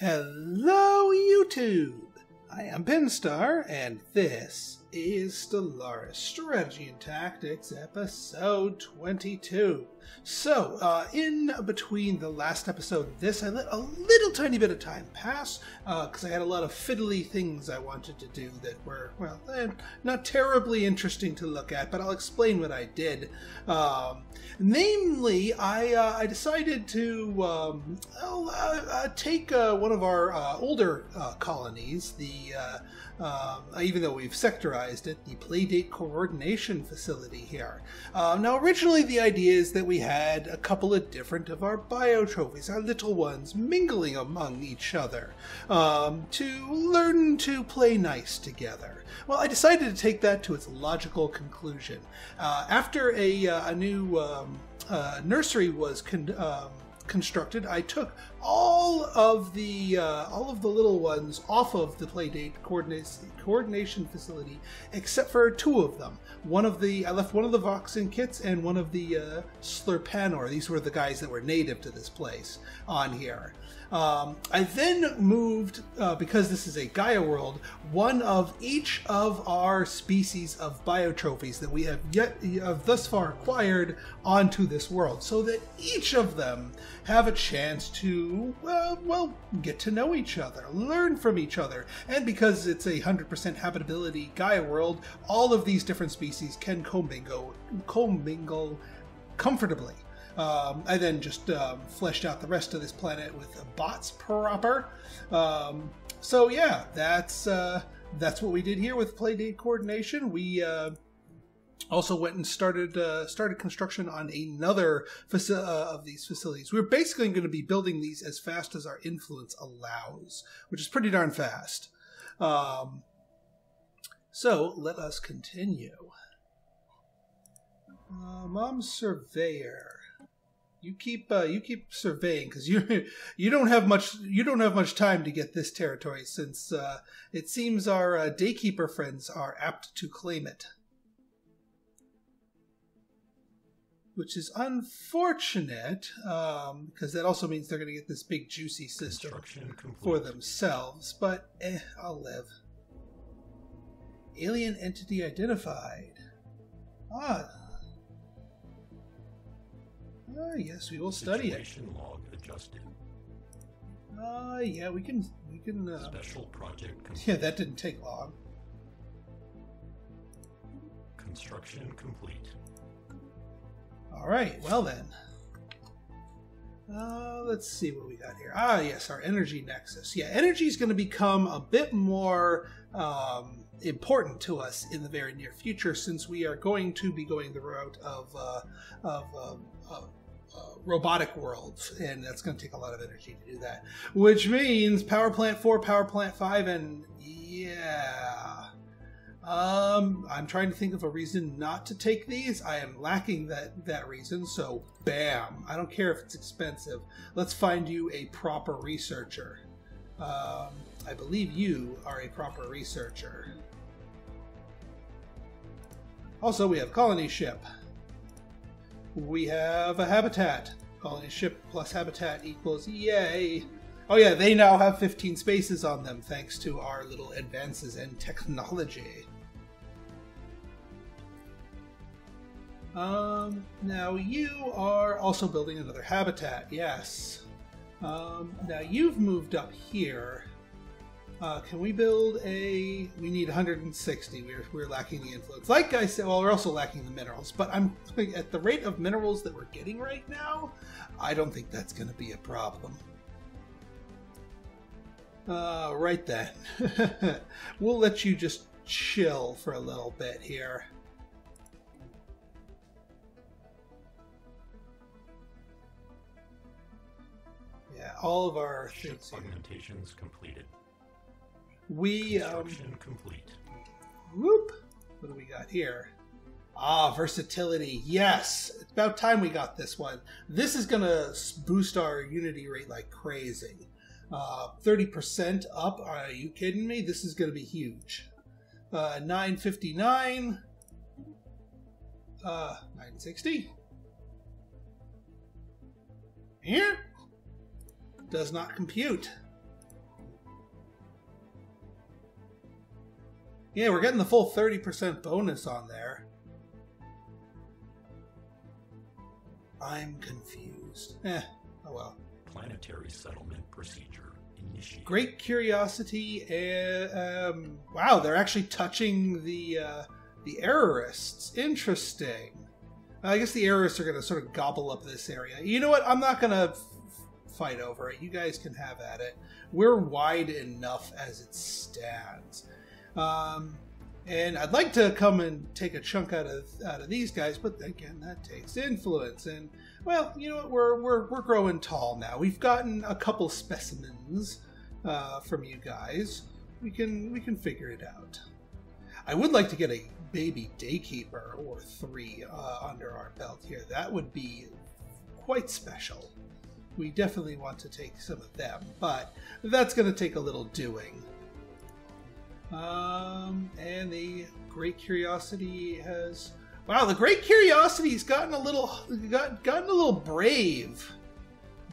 Hello, YouTube! I am Pinstar, and this is Stellaris Strategy and Tactics, episode 22. So, in between the last episode of this, I let a little tiny bit of time pass, because I had a lot of fiddly things I wanted to do that were, well, not terribly interesting to look at, but I'll explain what I did. Namely, I decided to take one of our older colonies, even though we've sectorized it, the Playdate Coordination Facility here. Now, originally the idea is that we had a couple of different of our biotrophies, our little ones, mingling among each other to learn to play nice together. Well, I decided to take that to its logical conclusion. After a new nursery was constructed, I took all of the little ones off of the Playdate coordination facility, except for two of them. I left one of the Voxen kits and one of the Slurpanor. These were the guys that were native to this place on here. I then moved, because this is a Gaia world, one of each of our species of biotrophies that we have thus far acquired onto this world, so that each of them have a chance to, well, get to know each other, learn from each other. And because it's a 100% habitability Gaia world, all of these different species can commingle comfortably. I then just fleshed out the rest of this planet with bots proper. So yeah, that's what we did here with Playdate coordination. We also went and started construction on another of these facilities. We're basically going to be building these as fast as our influence allows, which is pretty darn fast. So let us continue. Mom Surveyor. You keep surveying, because you don't have much time to get this territory, since it seems our daykeeper friends are apt to claim it, which is unfortunate, because that also means they're going to get this big juicy system for themselves. But I'll live. Alien entity identified. Yes, we will study it. Log adjusted. Yeah, we can. Special project complete. Yeah, that didn't take long. Construction complete. All right. Well then, let's see what we got here. Yes, our energy nexus. Yeah, energy is going to become a bit more important to us in the very near future, since we are going to be going the route of robotic worlds, and that's going to take a lot of energy to do that, which means Power Plant 4, Power Plant 5, and yeah. I'm trying to think of a reason not to take these. I am lacking that reason, so bam. I don't care if it's expensive. Let's find you a proper researcher. I believe you are a proper researcher. Also, we have colony ship. We have a habitat. Colony ship plus habitat equals yay. Oh yeah, they now have 15 spaces on them thanks to our little advances in technology. Now you are also building another habitat, yes. Now you've moved up here. Can we build we need 160. We're lacking the influence. Like I said, well, we're also lacking the minerals, but at the rate of minerals that we're getting right now, I don't think that's going to be a problem. Right then. We'll let you just chill for a little bit here. Yeah, all of our things here. Augmentations completed. Construction complete. Whoop! What do we got here? Versatility. Yes! It's about time we got this one. This is going to boost our unity rate like crazy. 30% up. Are you kidding me? This is going to be huge. 959. 960. Here? Does not compute. Yeah, we're getting the full 30% bonus on there. I'm confused. Oh well. Planetary settlement procedure initiated. Great curiosity. Wow, they're actually touching the errorists. Interesting. I guess the errorists are going to sort of gobble up this area. You know what? I'm not going to fight over it. You guys can have at it. We're wide enough as it stands. And I'd like to come and take a chunk out of these guys, but again, that takes influence. And well, you know what? We're growing tall now. We've gotten a couple specimens from you guys. We can figure it out. I would like to get a baby daykeeper or 3 under our belt here. That would be quite special. We definitely want to take some of them, but that's going to take a little doing. And the Great Curiosity has... Wow, the Great Curiosity's gotten a little brave.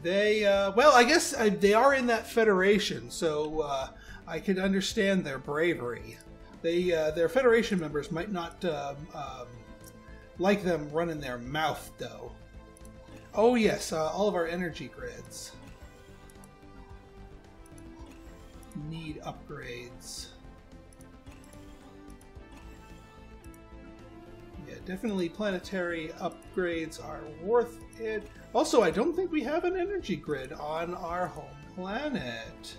They, well, I guess they are in that Federation, so I could understand their bravery. They, their Federation members might not like them running their mouth, though. Oh yes, all of our energy grids need upgrades. Yeah, definitely planetary upgrades are worth it. Also, I don't think we have an energy grid on our home planet,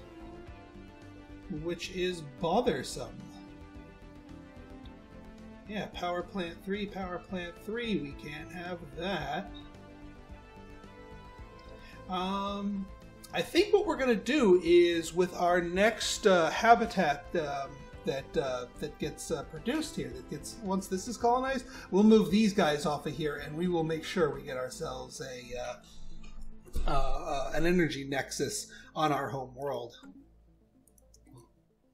which is bothersome. Yeah, power plant 3, we can't have that. I think what we're going to do is with our next habitat that gets produced here, that gets, once this is colonized, we'll move these guys off of here, and we will make sure we get ourselves an energy nexus on our home world.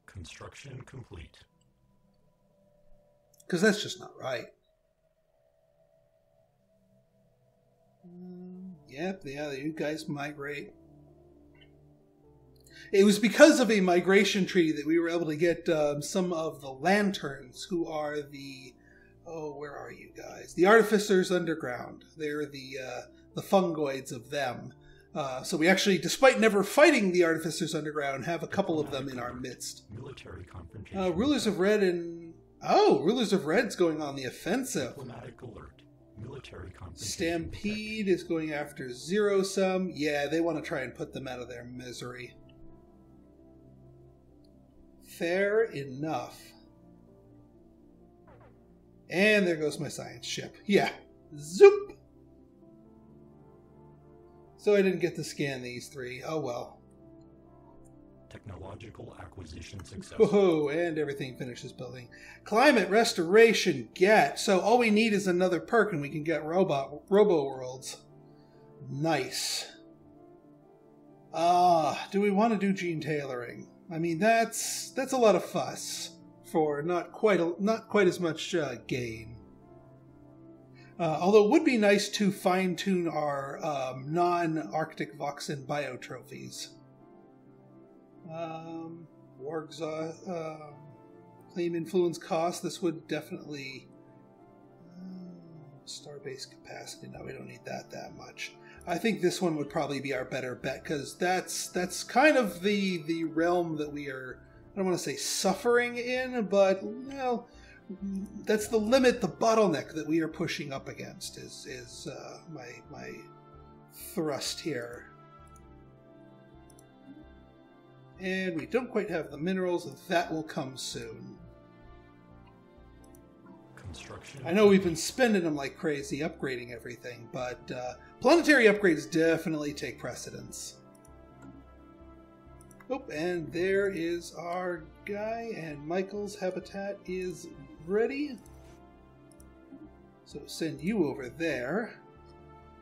Construction complete. Because that's just not right. Yep, yeah, you guys migrate. It was because of a migration treaty that we were able to get some of the lanterns, who are the... Oh, where are you guys? The artificers underground. They're the fungoids of them. So we actually, despite never fighting the artificers underground, have a couple of them in our midst. Military confrontation. Rulers of Red and... Oh, Rulers of Red's going on the offensive. Diplomatic alert. Military confrontation. Stampede is going after Zero Sum. Yeah, they want to try and put them out of their misery. Fair enough. And there goes my science ship. Yeah. Zoop! So I didn't get to scan these 3. Oh well. Technological acquisition successful. Oh, and everything finishes building. Climate restoration get. So all we need is another perk and we can get robo worlds. Nice. Do we want to do gene tailoring? I mean, that's a lot of fuss for not quite as much gain. Although it would be nice to fine-tune our non-Arctic Voxen biotrophies. Warg's claim influence cost. This would definitely... Starbase capacity. No, we don't need that much. I think this one would probably be our better bet, because that's kind of the realm that we are, I don't want to say suffering in, but, well, that's the limit, the bottleneck that we are pushing up against is my thrust here. And we don't quite have the minerals. That will come soon. Construction. I know we've been spending them like crazy, upgrading everything, but planetary upgrades definitely take precedence. Oh, and there is our guy, and Michael's habitat is ready. So send you over there.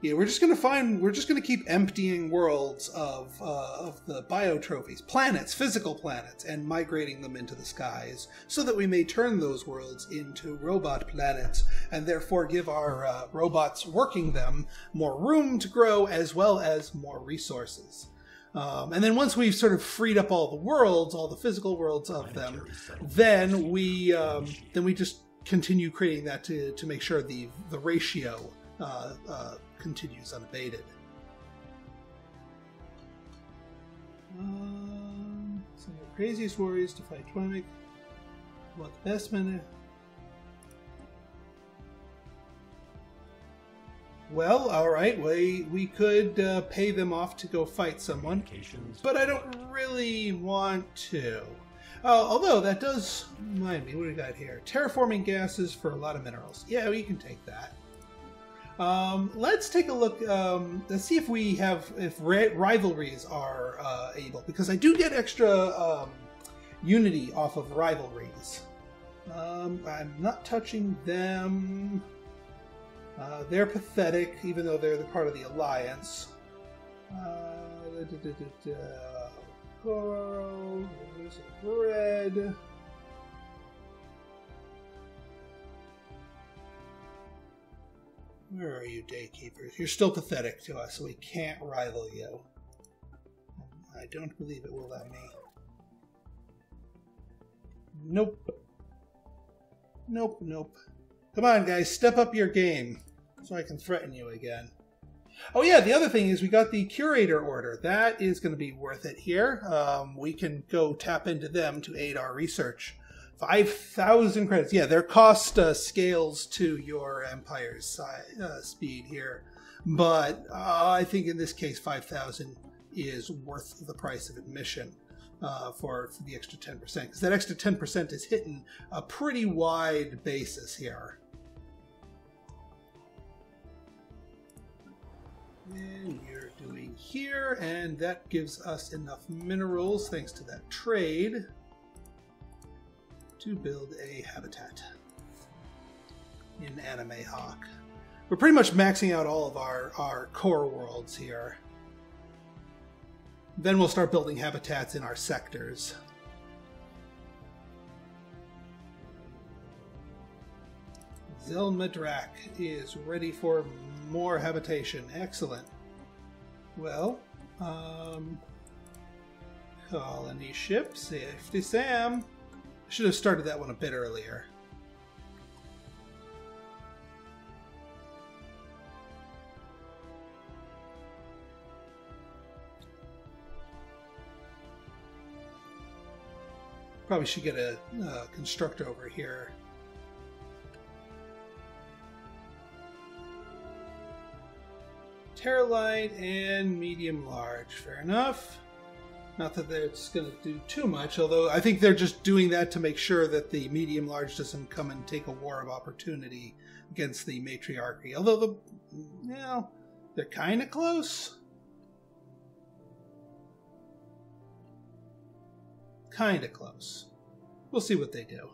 Yeah, we're just gonna keep emptying worlds of the biotrophies, planets, physical planets, and migrating them into the skies, so that we may turn those worlds into robot planets, and therefore give our robots working them more room to grow, as well as more resources. And then once we've sort of freed up all the worlds, all the physical worlds of them, then we just continue creating that to make sure the ratio continues unabated. Some of the craziest warriors to fight Twimic. What the best men? Well, all right. We could pay them off to go fight someone, but I don't really want to. Although that does remind me, what do we got here? Terraforming gases for a lot of minerals. Yeah, we can take that. Let's take a look. Let's see if we have rivalries are able, because I do get extra unity off of rivalries. I'm not touching them. They're pathetic, even though they're the part of the Alliance. Coral, there's a bread. Where are you, Daykeepers? You're still pathetic to us, so we can't rival you. I don't believe it will let me. Nope. Nope, nope. Come on, guys, step up your game so I can threaten you again. Oh yeah, the other thing is we got the Curator Order. That is going to be worth it here. We can go tap into them to aid our research. 5,000 credits. Yeah, their cost scales to your Empire's speed here. But I think in this case 5,000 is worth the price of admission for the extra 10%. Because that extra 10% is hitting a pretty wide basis here. And you're doing here, and that gives us enough minerals, thanks to that trade, to build a habitat in Anime Hawk. We're pretty much maxing out all of our core worlds here. Then we'll start building habitats in our sectors. Zelmadrak is ready for more habitation. Excellent. Well, colony ship, safety Sam. Should have started that one a bit earlier. Probably should get a constructor over here. Terralite and medium large. Fair enough. Not that it's going to do too much, although I think they're just doing that to make sure that the medium large doesn't come and take a war of opportunity against the matriarchy. Although they're kind of close. Kind of close. We'll see what they do.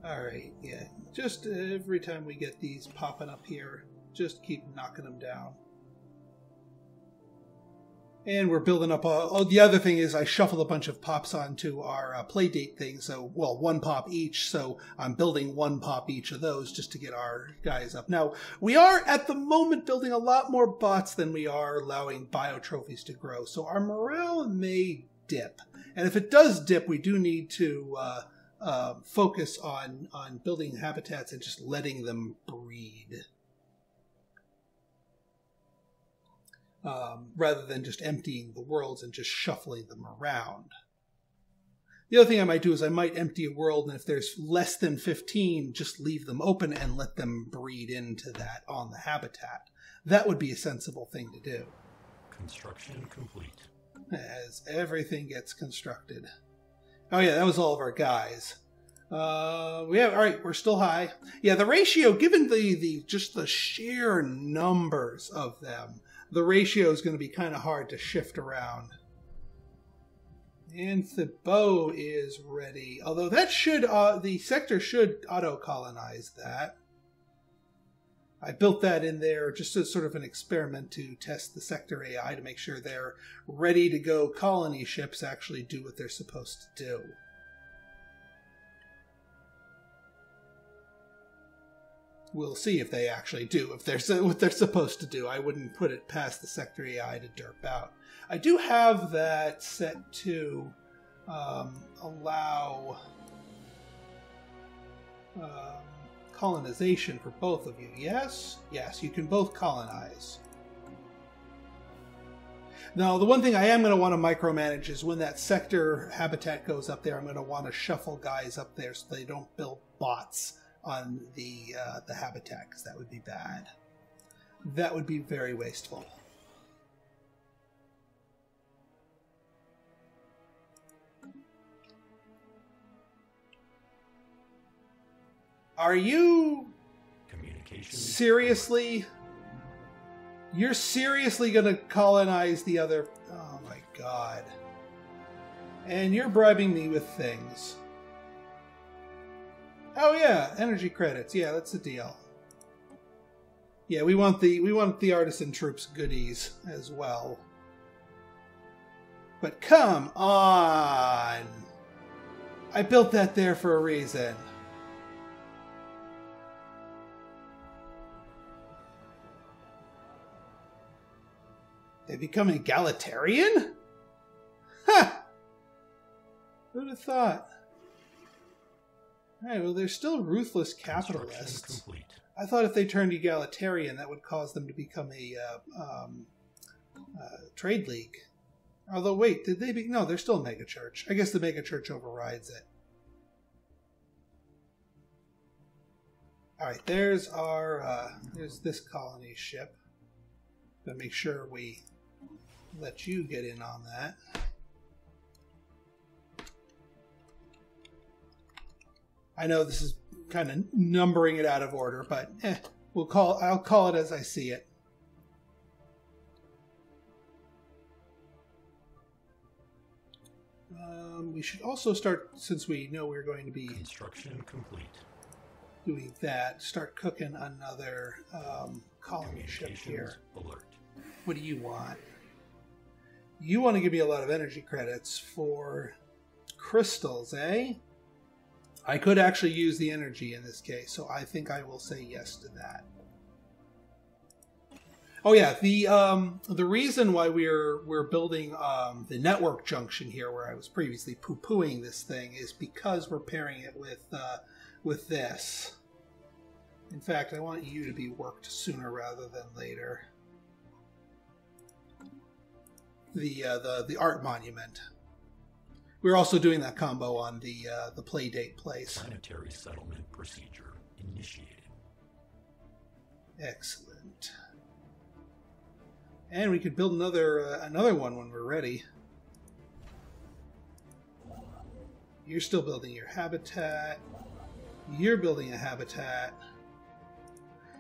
Alright, yeah. Just every time we get these popping up here, just keep knocking them down. And we're building up the other thing is I shuffled a bunch of pops onto our playdate thing. So, well, one pop each. So I'm building one pop each of those just to get our guys up. Now, we are at the moment building a lot more bots than we are allowing bio trophies to grow. So our morale may dip. And if it does dip, we do need to focus on building habitats and just letting them breed. Rather than just emptying the worlds and just shuffling them around. The other thing I might do is I might empty a world, and if there's less than 15, just leave them open and let them breed into that on the habitat. That would be a sensible thing to do. Construction complete. As everything gets constructed. Oh yeah, that was all of our guys. All right, we're still high. Yeah, the ratio, given just the sheer numbers of them, the ratio is going to be kind of hard to shift around. And Thibaut is ready. Although that should, the sector should auto-colonize that. I built that in there just as sort of an experiment to test the sector AI to make sure their ready-to-go colony ships actually do what they're supposed to do. We'll see if they actually do, if they're what they're supposed to do. I wouldn't put it past the Sector AI to derp out. I do have that set to allow colonization for both of you. Yes? Yes, you can both colonize. Now, the one thing I am going to want to micromanage is when that sector habitat goes up there, I'm going to want to shuffle guys up there so they don't build bots on the habitat, because that would be bad. That would be very wasteful. Are you seriously? You're seriously going to colonize the other... Oh my god. And you're bribing me with things. Oh yeah, energy credits. Yeah, that's the deal. Yeah, we want the artisan troops goodies as well. But come on! I built that there for a reason. They become egalitarian? Ha! Who'd have thought? Alright, well, they're still ruthless capitalists. I thought if they turned egalitarian, that would cause them to become a trade league. Although, wait, did they be... No, they're still a megachurch. I guess the megachurch overrides it. Alright, there's our... there's this colony ship. Gotta make sure we let you get in on that. I know this is kind of numbering it out of order, but I'll call it as I see it. We should also start, since we know we're going to be construction complete, doing that, start cooking another colony ship here. Alert. What do you want? You want to give me a lot of energy credits for crystals, eh? I could actually use the energy in this case, so I think I will say yes to that. Oh yeah, the reason why we're building the network junction here, where I was previously poo-pooing this thing, is because we're pairing it with this. In fact, I want you to be worked sooner rather than later. The art monument. We're also doing that combo on the Playdate place. Planetary settlement procedure initiated. Excellent. And we could build another one when we're ready. You're still building your habitat. You're building a habitat.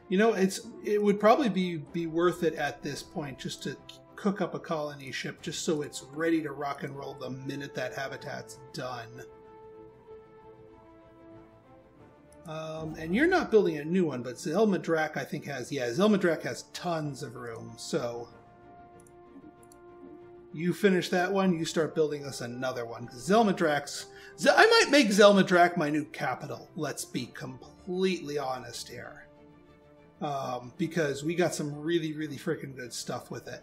You know, it would probably be worth it at this point just to cook up a colony ship just so it's ready to rock and roll the minute that habitat's done. And you're not building a new one, but Zelmadrak I think has... Yeah, Zelmadrak has tons of room, so... You finish that one, you start building us another one. Zelmadrak's... I might make Zelmadrak my new capital, let's be completely honest here. Because we got some really, really freaking good stuff with it.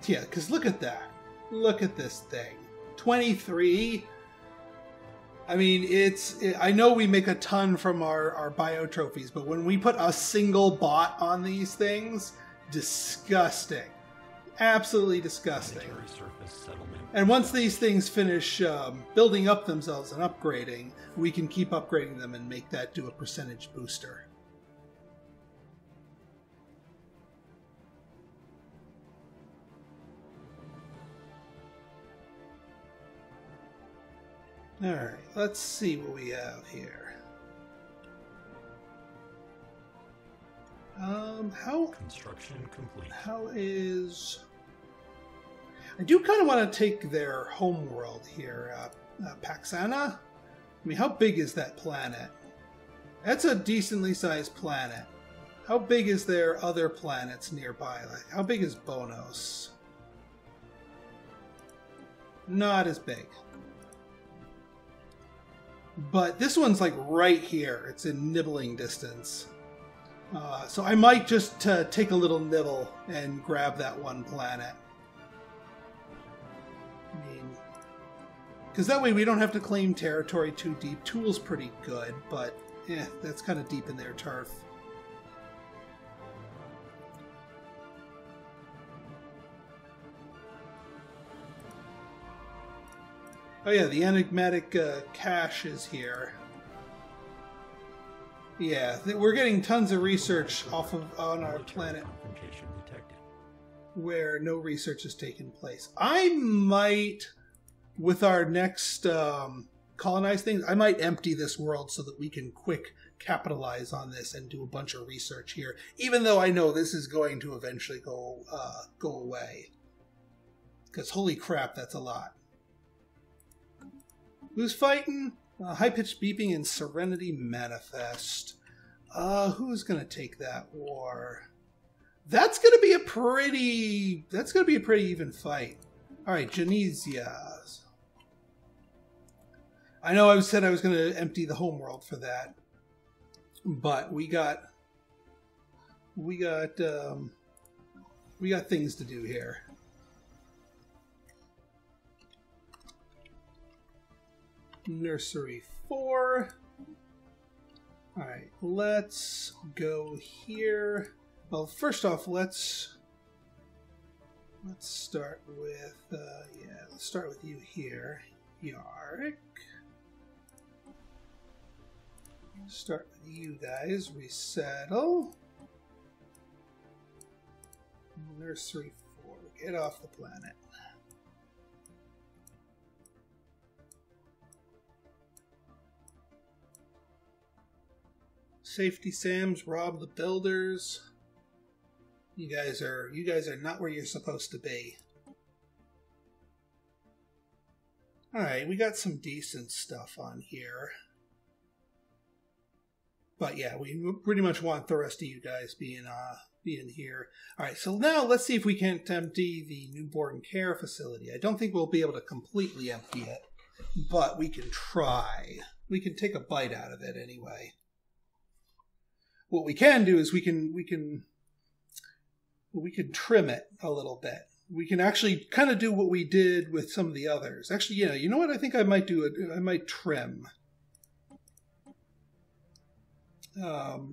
Yeah, because look at that. Look at this thing. 23. I mean, I know we make a ton from our bio trophies, but when we put a single bot on these things, disgusting. Absolutely disgusting. And once these things finish building up themselves and upgrading, we can keep upgrading them and make that do a percentage booster. Alright, let's see what we have here. Construction complete. How is... I do kind of want to take their home world here, Paxana. I mean, how big is that planet? That's a decently sized planet. How big is there other planets nearby? Like, how big is Bonos? Not as big. But this one's like right here. It's in nibbling distance. So I might just take a little nibble and grab that one planet. I mean, because that way we don't have to claim territory too deep. Tool's pretty good, but that's kind of deep in their turf. Oh yeah, the enigmatic cache is here. Yeah, we're getting tons of research on our planet where no research has taken place. I might, with our next colonize things, I might empty this world so that we can quick capitalize on this and do a bunch of research here, even though I know this is going to eventually go away. Because holy crap, that's a lot. Who's fighting? High-pitched beeping and Serenity Manifest. Who's gonna take that war? That's gonna be a pretty even fight. All right, Genesia. I know I said I was gonna empty the homeworld for that, but we got things to do here. Nursery 4. Alright, let's go here. Well, first off, let's start with let's start with you here. Yarrick. Start with you guys. Resettle. Nursery 4. Get off the planet. Safety Sams, rob the builders. You guys are not where you're supposed to be. Alright, we got some decent stuff on here. But yeah, we pretty much want the rest of you guys being here. Alright, so now let's see if we can't empty the newborn care facility. I don't think we'll be able to completely empty it, but we can try. We can take a bite out of it anyway. What we can do is we can trim it a little bit. We can actually kind of do what we did with some of the others. Actually, yeah, you know what? I think I might do it. I might trim.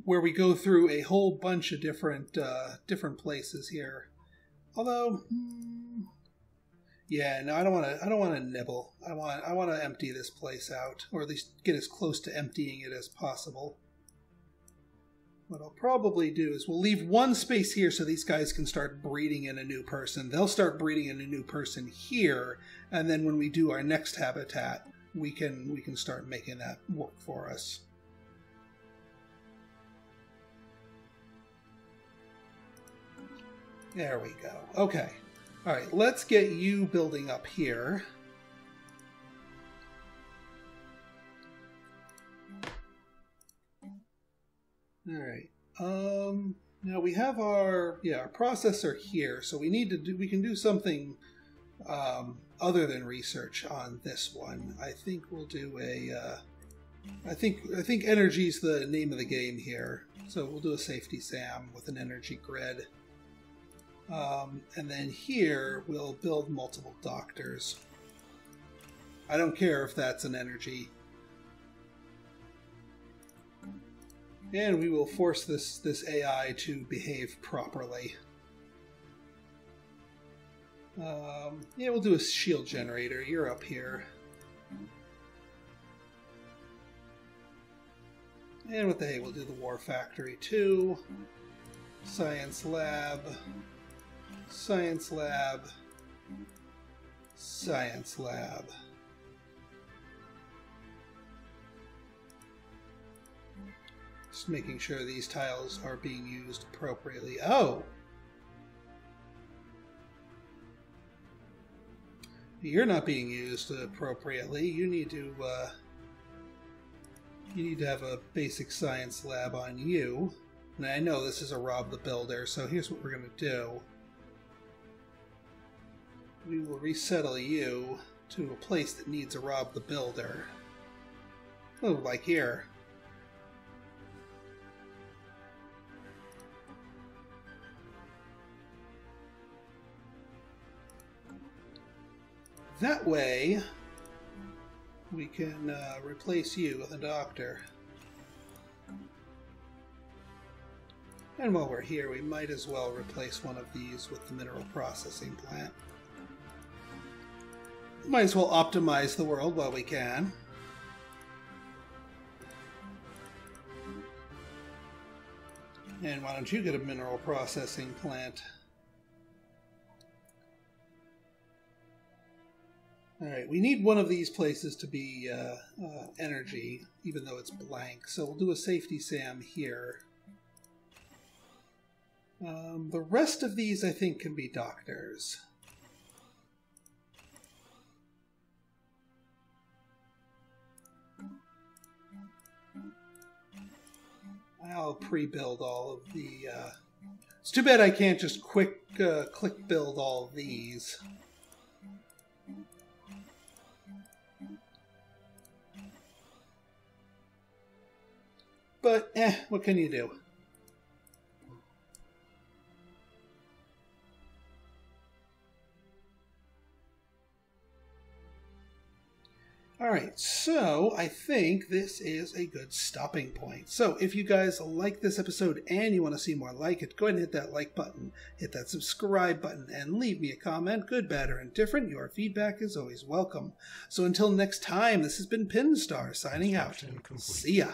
Where we go through a whole bunch of different places here. Although, yeah, no, I don't want to nibble. I want to empty this place out, or at least get as close to emptying it as possible. What I'll probably do is we'll leave one space here so these guys can start breeding in a new person. They'll start breeding in a new person here, and then when we do our next habitat, we can start making that work for us. There we go. Okay. All right, let's get you building up here. All right. Now we have our processor here, so we can do something other than research on this one. I think we'll do I think energy's the name of the game here. So we'll do a safety SAM with an energy grid. And then here we'll build multiple doctors. I don't care if that's an energy. And we will force this AI to behave properly. Yeah, we'll do a shield generator. You're up here. And what the hey, we'll do the War Factory too. Science Lab. Science Lab. Science Lab. Just making sure these tiles are being used appropriately. Oh! You're not being used appropriately. You need to have a basic science lab on you. And I know this is a rob the builder, so here's what we're going to do. We will resettle you to a place that needs a rob the builder. Oh, like here. That way, we can replace you with a doctor. And while we're here, we might as well replace one of these with the mineral processing plant. Might as well optimize the world while we can. And why don't you get a mineral processing plant? Alright, we need one of these places to be energy, even though it's blank. So we'll do a safety SAM here. The rest of these, I think, can be doctors. I'll pre-build all of the... It's too bad I can't just click build all of these. But, what can you do? Alright, so I think this is a good stopping point. So if you guys like this episode and you want to see more like it, go ahead and hit that like button, hit that subscribe button, and leave me a comment, good, bad, or indifferent. Your feedback is always welcome. So until next time, this has been Pinstar signing out. See ya.